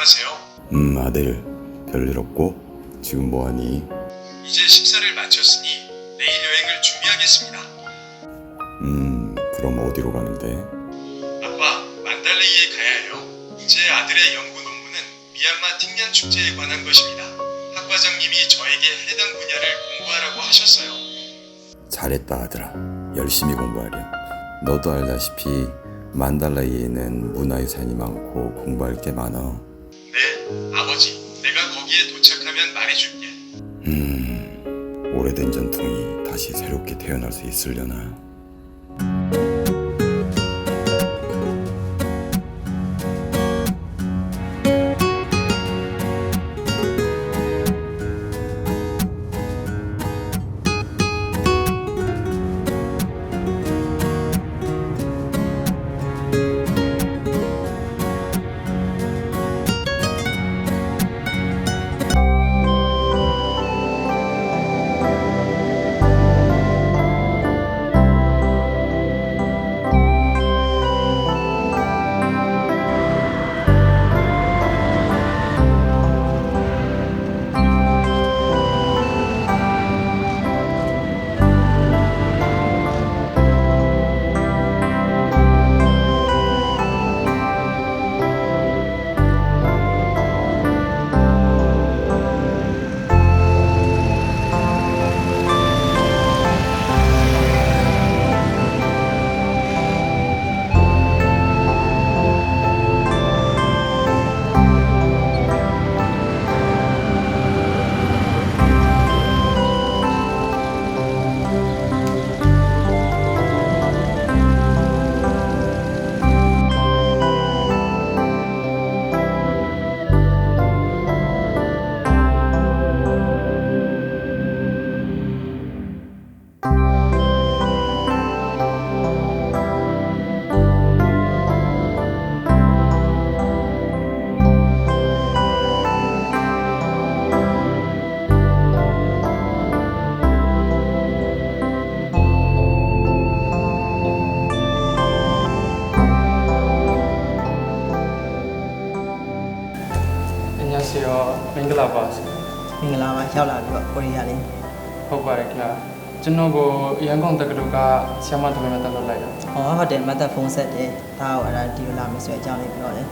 안녕하세요. 아들, 별일 없고? 지금 뭐하니? 이제 식사를 마쳤으니 내일 여행을 준비하겠습니다. 그럼 어디로 가는데? 아빠, 만달레이에 가야 해요. 제 아들의 연구 논문은 미얀마 틱년 축제에 관한 것입니다. 학과장님이 저에게 해당 분야를 공부하라고 하셨어요. 잘했다 아들아. 열심히 공부하렴. 너도 알다시피 만달라이에는 문화유산이 많고 공부할 게 많아. 네, 아버지. 내가 거기에 도착하면 말해줄게. 오래된 전통이 다시 새롭게 태어날 수 있으려나? 안녕하세요. 맹글라 바스. မင်္ဂလာပါရောက်လာပြီးတော့ကိုရီးယားလေး ဟုတ်ပါတယ်ခင်ဗျာကျွန်တော်ကိုရန်ကုန်တက္ကသိုလ်ကဆရာမတပည့်နဲ့တက်လို့လိုက်တာ ဟောဟုတ်တယ်မတ်သက်ဖုန်းဆက်တယ်ဒါကအဲ့ဒါဒီလိုလာမယ်ဆိုတဲ့အကြောင်းလေးပြောတယ်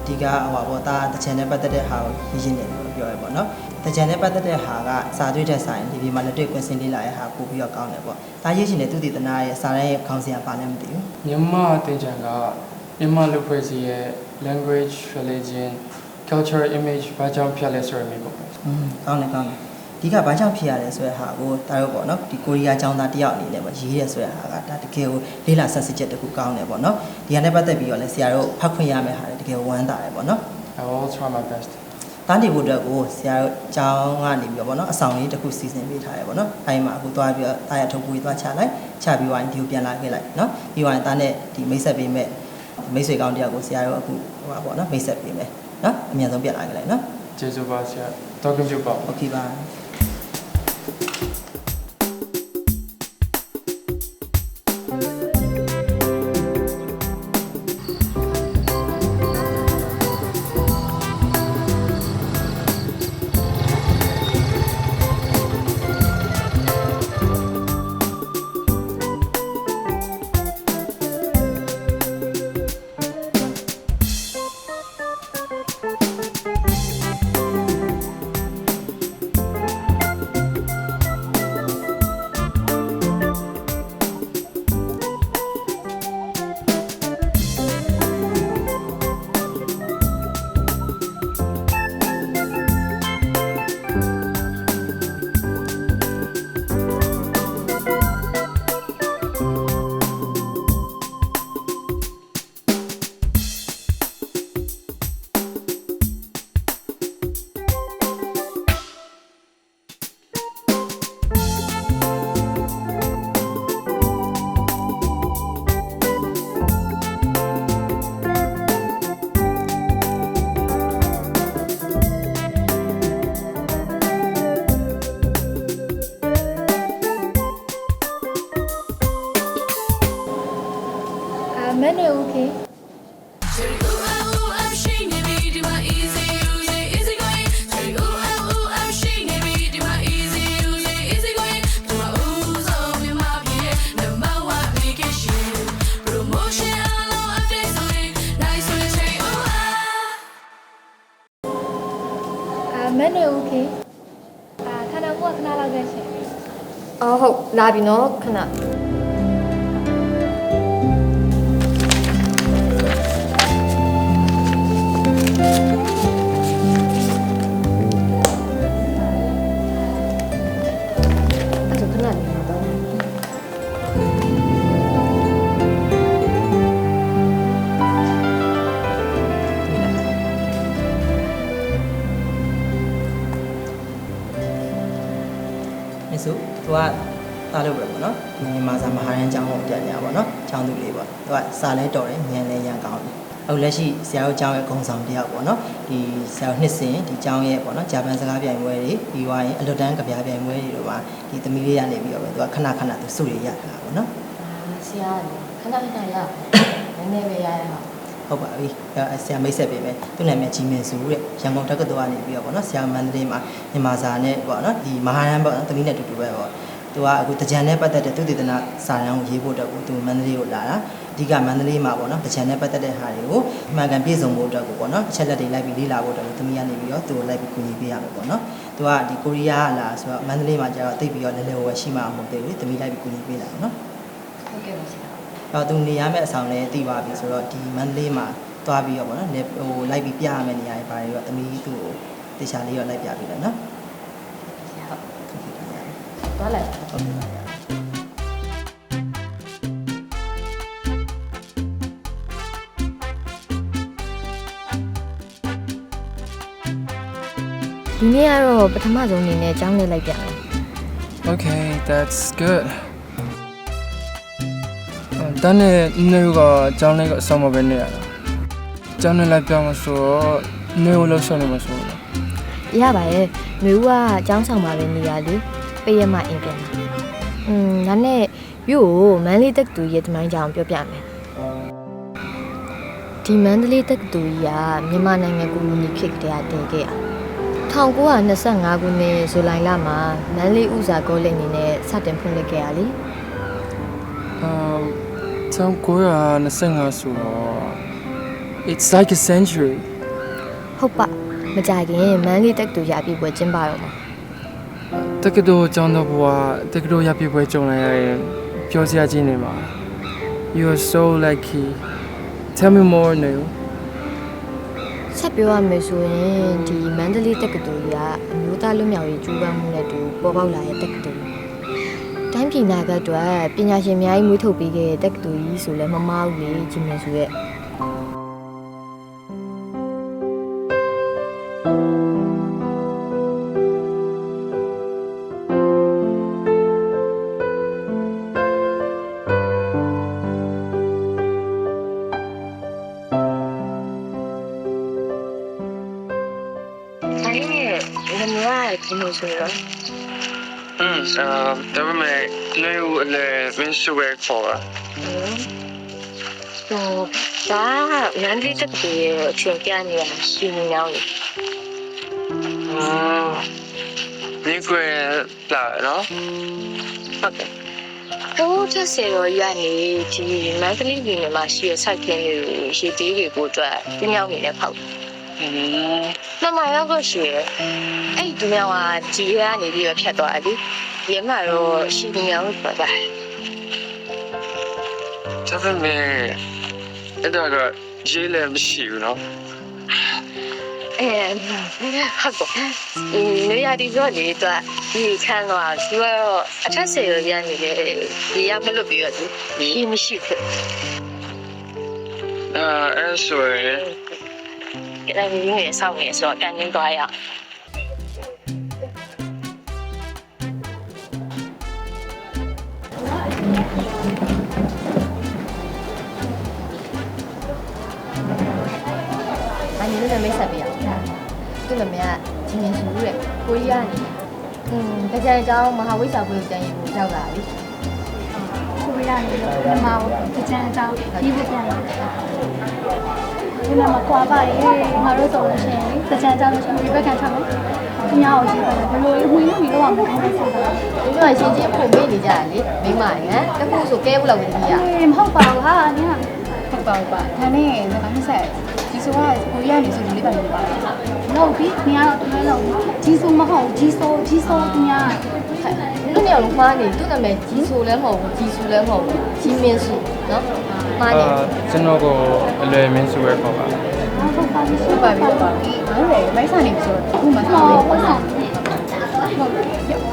ဒီကဟိုပေါ့ဒါတချန်နဲ့ပတ်သက်တဲ့ဟာကိုရင်းနေတယ်ပြောရပေါ့နော်တချန်နဲ့ပတ်သက်တဲ့ဟာကစာတွေ့တဲ့ဆိုင်ဒီဒီမှာလက်တွေ့ကွင်းစင်လေးလာရဲ့ဟာပို့ပြီးတော့ကောင်းတယ်ပေါ့ဒါရေးချင်တဲ့သူတည်တနာရဲ့စာရဲခေါင်းစဉ်ကပါလဲမသိဘူး မြန်မာအသင်ချန်ကမြန်မာလူဖွဲ့စည်းရဲ့ language religion cultural image ဘာကြောင့်ဖြစ်လဲဆိုရမျိုးပေါ့ ကောင်းတယ်ကောင်းတယ်ဒီကဘာကြောင့်ဖြစ်ရလဲဆိုတဲ့ဟာကိုဒါရောပေါ့နော်ဒီကိုရီးယားကျောင်းသားတယောက်အနေနဲ့ပေါ့ရေးရဲဆိုတဲ့ဟာကဒါတကယ်ကိုလေးလာဆက်စစ်ချက်တခုကောင်းတယ်ပေါ့နော်ဒီကနေ့ပတ်သက်ပြီးတော့လဲဆရာတို့ဖတ်ခွင့်ရမယ့်ဟာလေတကယ်ဝမ်းသာတယ်ပေါ့နော် I will try my best တန်းတီဖို့အတွက်ကိုဆရာတို့ကျောင်းကနေပြီးတော့ပေါ့နော်အဆောင်လေးတစ်ခုစီစဉ်ပေးထားတယ်ပေါ့နော်အဲဒီမှာအခုသွားပြီးတော့တာရထုတ်ပွေးသွားချလိုက်ချပြီးသွားရင်ဒီကိုပြန်လာခဲ့လိုက်နော်ပြီးသွားရင်တာနဲ့ဒီမိတ်ဆက်ပေးမဲ့မိတ်ဆွေကောင်းတယောက်ကိုဆရာတို့အခုဟိုပါပေါ့နော်မိတ်ဆက်ပေးမယ်နော်အမြန်ဆုံးပြန်လာခဲ့လိုက်နော် ကျေးဇူးပါဆရာတော်ကင်ကျူပါ โอเคပါ မန်းနေဦးခေခဏကခဏလောက်ပဲရှင် အော်ဟုတ်လာပြီနော်ခဏအဲ့ဒါခဏလေးတော့ မင်းစုသူကတားလို့ပဲပေါ့နော်ဒီမြန်မာစာမဟာရန်ကျောင်းကိုတက်နေတာပေါ့နော်ကျောင်းသူလေးပေါ့သူကစာလဲတော်တယ်ဉာဏ်လဲရန်ကောင်းတယ်အခုလက်ရှိဆရာတို့ကျောင်းရဲ့ဂုဏ်ဆောင်တယောက်ပေါ့နော်ဒီဆရာတို့နှစ်စဉ်ဒီကျောင်းရဲ့ပေါ့နော်ဂျပန်စကားပြိုင်ပွဲတွေပြီးသွားရင်အလွတ်တန်းကဗျာပြိုင်ပွဲတွေတော့ပါဒီသမီးလေးရနေပြီးတော့ပဲသူကခဏခဏသူစုတွေရတာပေါ့နော် ဆရာခဏခဏရနည်းနည်းပဲရရအောင် ဟုတ်ပါပြီဆရာမိတ်ဆက်ပေးမယ်သူ့နာမည်ကြီးမင်းစုတဲ့ရန်ကုန်တက္ကသိုလ်ကနေပြီးတော့ပေါ့နော်ဆရာမန္တလေးမှာမြန်မာစာနဲ့ပေါ့နော်ဒီမဟာရန်ပေါ့နော်သမီးနဲ့တူတူပဲပေါ့သူကအခုတကြံနဲ့ပတ်သက်တဲ့သူတည်တနာစာရန်ကိုရေးဖို့တော့သူမန္တလေးကိုလာတာအဓိကမန္တလေးမှာပေါ့နော်တကြံနဲ့ပတ်သက်တဲ့ဟာတွေကိုအမှန်ကန်ပြည့်စုံဖို့အတွက်ကိုပေါ့နော်အချက်လက်တွေလိုက်ပြီးလေ့လာဖို့အတွက်သမီးကနေပြီးတော့သူကိုလိုက်ပြီးကူညီပေးရမယ်ပေါ့နော်သူကဒီကိုရီးယားကလာဆိုတော့မန္တလေးမှာကျတော့တိတ်ပြီးတော့လဲလဲဝယ်ရှိမှမဟုတ်သေးဘူးသမီးလိုက်ပြီးကူညီပေးလာပေါ့နော် ဟုတ်ကဲ့ပါဆရာ တော့သူနေရမယ့်အဆောင်လည်းသိပါပြီဆိုတော့ဒီမန္တလေးမှာသွားပြီးတော့ပေါ့နော်ဟိုလိုက်ပြီးပြရမယ့်နေရာတွေဘာတွေတော့သမီးသူ့ကိုတေချာလေးတော့လိုက်ပြပေးတယ်နော် ဆရာဟုတ်သွားလိုက် ဟုတ်ကဲ့ပါ ဒီနေ့ကတော့ပထမဆုံးအနေနဲ့ကျောင်းလေးလိုက်ပြမယ် Okay, that's good. တန်းနဲ့နေကကျောင်းလေးကအဆောင်မပဲနေရတာကျောင်းနဲ့လိုက်ပြောင်းမဆိုတော့နေကိုလှုပ်ဆောင်နေမှာဆိုတော့ ရပါရဲ့မျိုးကကျောင်းဆောင်ပါပဲနေရလေပေးရမှအင်ပြန်တာဒါနဲ့မြို့ကိုမန္တလေးတက္ကသိုလ်ရဲ့ဒီမိုင်းကြောင်ပြောပြမယ်ဒီမန္တလေးတက္ကသိုလ်ကြီးကမြန်မာနိုင်ငံကိုလိုနီခေတ်ကတည်းကတည်ခဲ့တာ1925ခုနှစ်ဇူလိုင်လမှာမန္တလေးဥစားကောလိပ်အနေနဲ့စတင်ဖွင့်လှစ်ခဲ့ရလေ 1925ဆိုတော့ it's like a century ဟုတ်ပါမကြခင်မန္တလေးတက္ကသိုလ်ရအပြည့်ပွဲကျင်းပတော့မှာ တက္ကသိုလ်ကျောင်းတော်ဘွားတက္ကသိုလ်ရပြပွဲကြုံလိုက်ရရင်ပြောစရာကြီးနေမှာ You are so lucky Tell me more Neil ဆက်ပြောရမယ်ဆိုရင်ဒီမန္တလေးတက္ကသိုလ်ကြီးကအမျိုးသားလွတ်မြောက်ရေးကျူးပန်းမှုနဲ့တူပေါ်ပေါက်လာတဲ့တက္ကသိုလ်တိုင်းပြည်နာကအတွက်ပညာရှင်အများကြီးမွေးထုတ်ပေးခဲ့တဲ့တက္ကသိုလ်ကြီးဆိုလည်းမမားဘူးလေဂျင်မန်ဆိုရဲ့အဲ့ဒီငါကဒီလိုဆိုတော့ ဒါပေမဲ့နေကိုလည်းမင်းဆိုပဲခေါ်တာ ဒါမန္တလေးတက္ကသိုလ်ရဲ့အချိန်ပြနေရရှိနေအောင်လေ ဒီကွယ်လာနော် ဟုတ်ကဲ့ဟိုတက်စေတော့ရနေဒီမန္တလေးပြည်နယ်မှာရှိတဲ့စိုက်ခင်းတွေရေသေးတွေကိုအတွက်ပြင်းရောက်နေတဲ့ဖောက်နမရောက်လို့ရှိရဲ့အဲ့ဒီမြောင်ကဒီကနေပြီးတော့ဖြတ်သွားတယ်ဒီမှာတော့ရှိနေအောင်ပတ်ပါ ဒါပေမဲ့အဲ့ဒါကရေးလည်းမရှိဘူးနော် ဟုတ်ကဲ့နေရာဒီတော့လေတော့ဒီခန်းတော့သူကတော့အထက်စေရရနေတယ်ဒီရမလို့ပြီးတော့ဒီမရှိဘူး အဲ့ဆိုရင် ကဲဒီနေ့ဆောင်းနေဆိုတော့ကန်ရင်းသွားရအောင်အညီလည်းမိတ်ဆက်ပေးအောင်သူ့နာမည်ကဂျင်းစုတဲ့ကိုရီးယားနေတကြံအကြောင်းမဟာဝိဇ္ဇာပွဲကိုပြန်ရေးဖို့ရောက်လာပြီ ကိုရီးယားနေတော့မြန်မာကိုကြံအကြောင်းဒီဘက်ပြန်လာဒီမှာကွာပါရေငါတို့ဆိုလို့ရှိရင်ကြံအကြောင်းလို့ရှိရင်ဒီဘက်ကန်ထားမယ်သူများကိုရေးပါတယ်ဘယ်လိုဝင်လို့ပြီးတော့မှမဟုတ်ဘူးဆိုတာ ဒီတော့ရှင်ချင်းပုံပေးနေကြတယ်လေမိမရယ်တခုဆိုကဲဘူးလောက်ဝင်ပြီးရ မဟုတ်ပါဘူးဟာနင်ဟုတ်ပါဘူးပါဒါနဲ့ငါမဆက်ဒီဆို说话不一样，你是哪个人吧？老皮，你要怎么老？技术么好，技术怎样？သူနေရာလုံးမှားနေသူနာမည်ကြီးဆိုလဲမဟုတ်ဘူးကြီးဆိုလဲမဟုတ်ဘူးကြီးမင်းစုနော်မှားနေ ကျွန်တော်ကိုအလွယ်မင်းစုပဲခေါ်ပါ ဟုတ်ပါပြီ ဟုတ်ပါပြီဟုတ်ပါပြီဟုတ်တယ်မိုက်စားနေပြီဆိုတော့အခုမှစား ဟော မယ် ပတ်စံ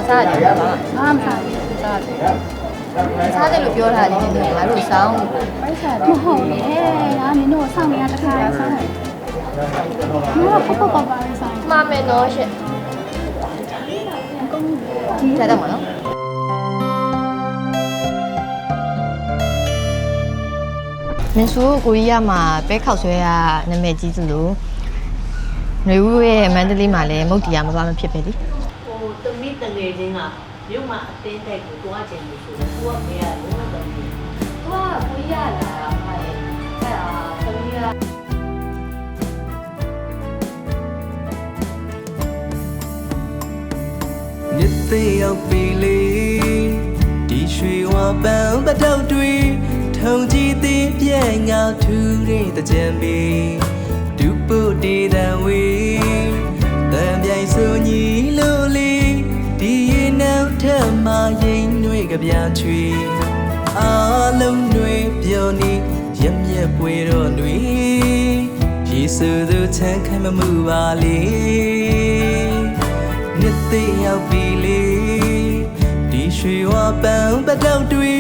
စားရတယ်ပါ အားမစားဘူး စားတယ်စားတယ်လို့ပြောထားတယ်ဒီငါတို့စောင်း ပိုက်စားမဟုတ်လေငါမင်းတို့ဆောင်နေရတခါစားတယ်ငါကပပပါလေးစား မှားမယ်နော်ရှင့်စားတော့မနော်မင်းဆိုကိုကြီးရမှာပဲခောက်ဆွဲရနာမည်ကြီးသလိုຫນွေဦးရဲ့မန္တလေးမှာလည်းမုတ်တရားမပါမဖြစ်ပဲလေ ဟိုတမိတငယ်ချင်းကမြို့မှာအတင်းတိုက်ကိုတွားချင်လို့ဆိုတော့ကိုကမရဘူးတော့တယ် သူကကိုကြီးရလာတာမှာလေအဲ့ဒါသမီးက မြစ်သေးရောက်ပြီလေဒီရွှေဝါပန်းပတောက်တွေထုံကြည့်သေးပြဲငါထူတဲ့တကြံပေဒူပုတ်တေတံဝေတံပြိုင်စုံညီလို့လေဒီရင်နောက်ထမရင်တွေကပြချွေအားလုံးတွေပြောနေရမျက်ပွေတော့တွေရေစုသူချမ်းခံမမှုပါလေမြစ်သေးရောက်ပြီလေဒီရွှေဝါပန်းပတောက်တွေ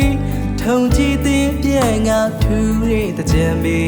ထုံကြည့်သေးပြဲငါထူတဲ့တကြံပေ